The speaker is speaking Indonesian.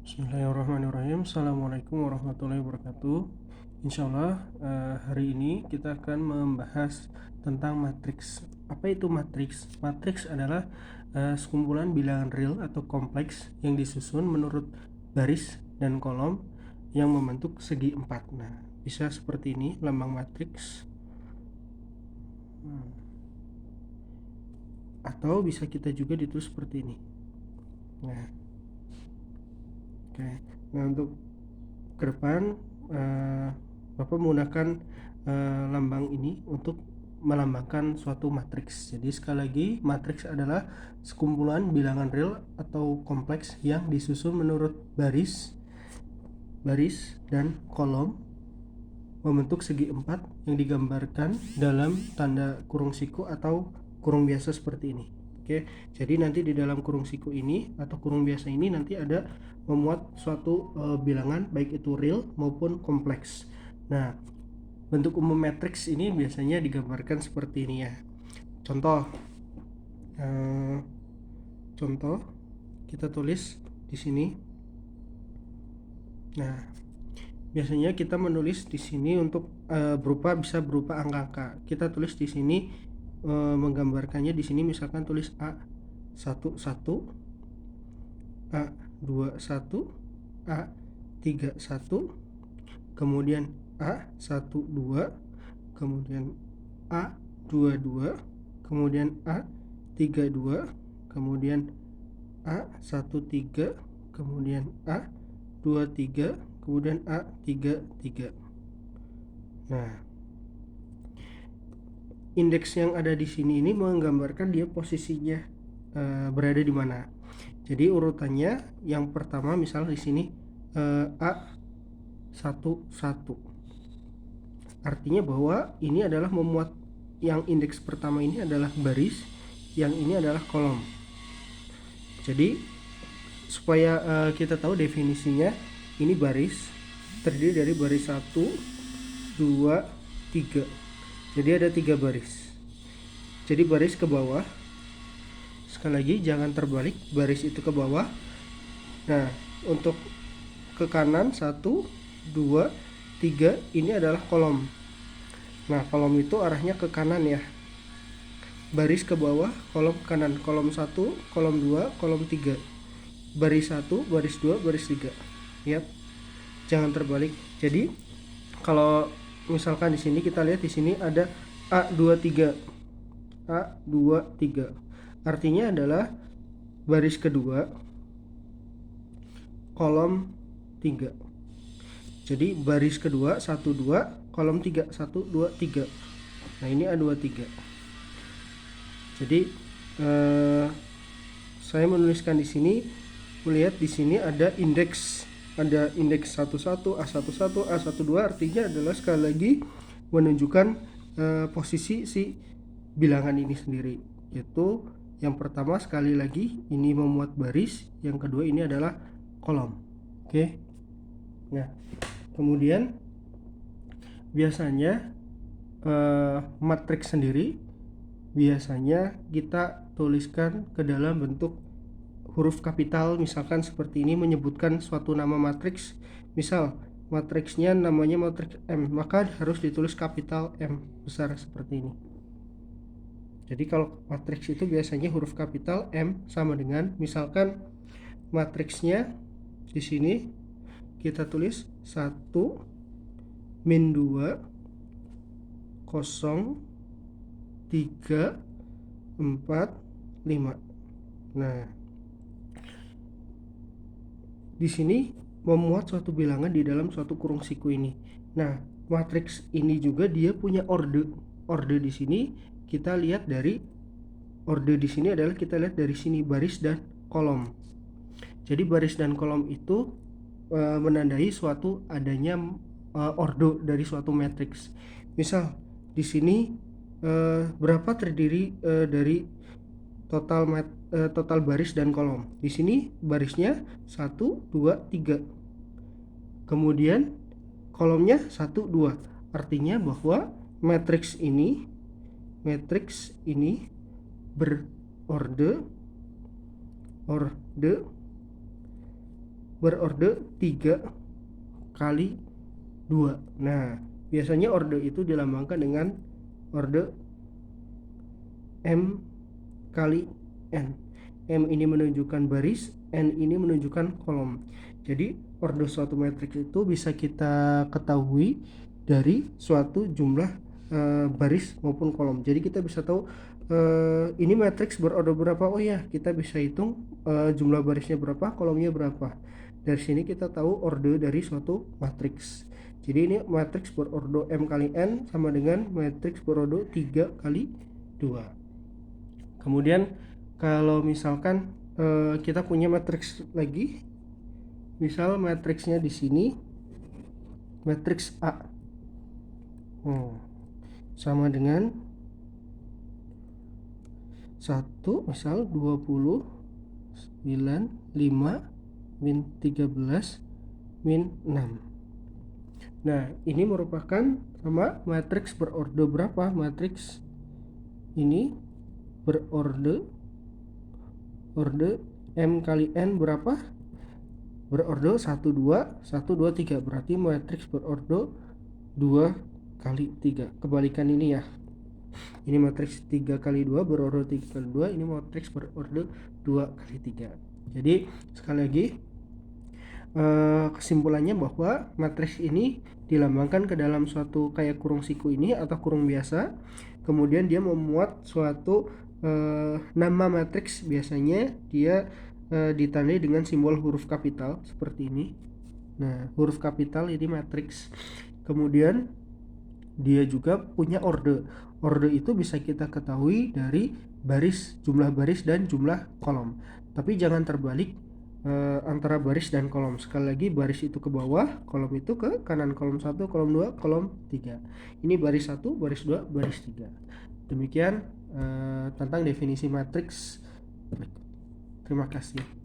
Bismillahirrahmanirrahim. Assalamualaikum warahmatullahi wabarakatuh. Insya Allah hari ini kita akan membahas tentang matriks. Apa itu matriks? Matriks adalah sekumpulan bilangan real atau kompleks yang disusun menurut baris dan kolom yang membentuk segi empat. Nah, bisa seperti ini lambang matriks. Atau bisa kita juga ditulis seperti ini. Nah, oke. Nah, untuk ke depan Bapak menggunakan lambang ini untuk melambangkan suatu matriks. Jadi sekali lagi, matriks adalah sekumpulan bilangan real atau kompleks yang disusun menurut baris dan kolom membentuk segi empat yang digambarkan dalam tanda kurung siku atau kurung biasa seperti ini. Oke, jadi nanti di dalam kurung siku ini atau kurung biasa ini nanti ada memuat suatu bilangan baik itu real maupun kompleks. Nah, bentuk umum matriks ini biasanya digambarkan seperti ini ya. Contoh kita tulis di sini. Nah, biasanya kita menulis di sini untuk bisa berupa angka-angka. Kita tulis di sini menggambarkannya di sini misalkan tulis A11, A21, A31, kemudian A12, kemudian A22, kemudian A32, kemudian A13, kemudian A23, kemudian A33. Nah, indeks yang ada di sini ini menggambarkan dia posisinya berada di mana. Jadi urutannya yang pertama misal di sini A11. Artinya bahwa ini adalah memuat yang indeks pertama ini adalah baris, yang ini adalah kolom. Jadi supaya kita tahu definisinya, ini baris terdiri dari baris 1, 2, 3. Jadi ada 3 baris. Jadi baris ke bawah. Sekali lagi jangan terbalik, baris itu ke bawah. Nah, untuk ke kanan 1, 2, 3 ini adalah kolom. Nah, kolom itu arahnya ke kanan ya. Baris ke bawah, kolom kanan, kolom 1, kolom 2, kolom 3. Baris 1, baris 2, baris 3. Ya. Jangan terbalik. Jadi kalau misalkan di sini kita lihat di sini ada A23. A23. Artinya adalah baris kedua kolom 3. Jadi baris kedua 1 2, kolom 3 1 2 3. Nah, ini A23. Jadi saya menuliskan di sini, melihat di sini ada indeks 11, A11, A12, artinya adalah sekali lagi menunjukkan posisi si bilangan ini sendiri, yaitu yang pertama sekali lagi ini memuat baris, yang kedua ini adalah kolom. Oke. Nah, kemudian biasanya matriks sendiri biasanya kita tuliskan ke dalam bentuk huruf kapital, misalkan seperti ini menyebutkan suatu nama matriks. Misal matriksnya namanya matriks M, maka harus ditulis kapital M besar seperti ini. Jadi kalau matriks itu biasanya huruf kapital M sama dengan, misalkan matriksnya di sini kita tulis 1 min 2 0 3 4 5. Nah, di sini memuat suatu bilangan di dalam suatu kurung siku ini. Nah, matriks ini juga dia punya orde. Orde di sini kita lihat dari orde di sini adalah kita lihat dari sini baris dan kolom. Jadi baris dan kolom itu menandai suatu adanya orde dari suatu matriks. Misal di sini berapa terdiri dari total baris dan kolom. Di sini barisnya 1 2 3. Kemudian kolomnya 1 2. Artinya bahwa matriks ini berorde berorde 3 kali 2. Nah, biasanya orde itu dilambangkan dengan orde M kali N. M ini menunjukkan baris, N ini menunjukkan kolom. Jadi orde suatu matriks itu bisa kita ketahui dari suatu jumlah baris maupun kolom. Jadi kita bisa tahu ini matriks berorde berapa. Oh ya, kita bisa hitung jumlah barisnya berapa, kolomnya berapa. Dari sini kita tahu orde dari suatu matriks. Jadi ini matriks berorde M kali N sama dengan matriks berorde 3 kali 2. Kemudian kalau misalkan kita punya matriks lagi, misal matriksnya di sini matriks A sama dengan 1 misal 20 9 5 min 13 min 6. Nah, ini merupakan sama matriks berorde berapa? Matriks ini berorde M kali N berapa? Berorde 1 2 1 2 3. Berarti matriks berorde 2 kali 3. Kebalikan ini ya. Ini matriks 3 kali 2 berorde 3 kali 2, ini matriks berorde 2 kali 3. Jadi sekali lagi kesimpulannya bahwa matriks ini dilambangkan ke dalam suatu kayak kurung siku ini atau kurung biasa. Kemudian dia memuat suatu nama matriks, biasanya dia ditandai dengan simbol huruf kapital seperti ini. Nah, huruf kapital ini matriks. Kemudian dia juga punya orde. Orde itu bisa kita ketahui dari baris, jumlah baris dan jumlah kolom. Tapi jangan terbalik antara baris dan kolom. Sekali lagi, baris itu ke bawah, kolom itu ke kanan. Kolom 1, kolom 2, kolom 3. Ini baris 1, baris 2, baris 3. Demikian tentang definisi matriks. Terima kasih.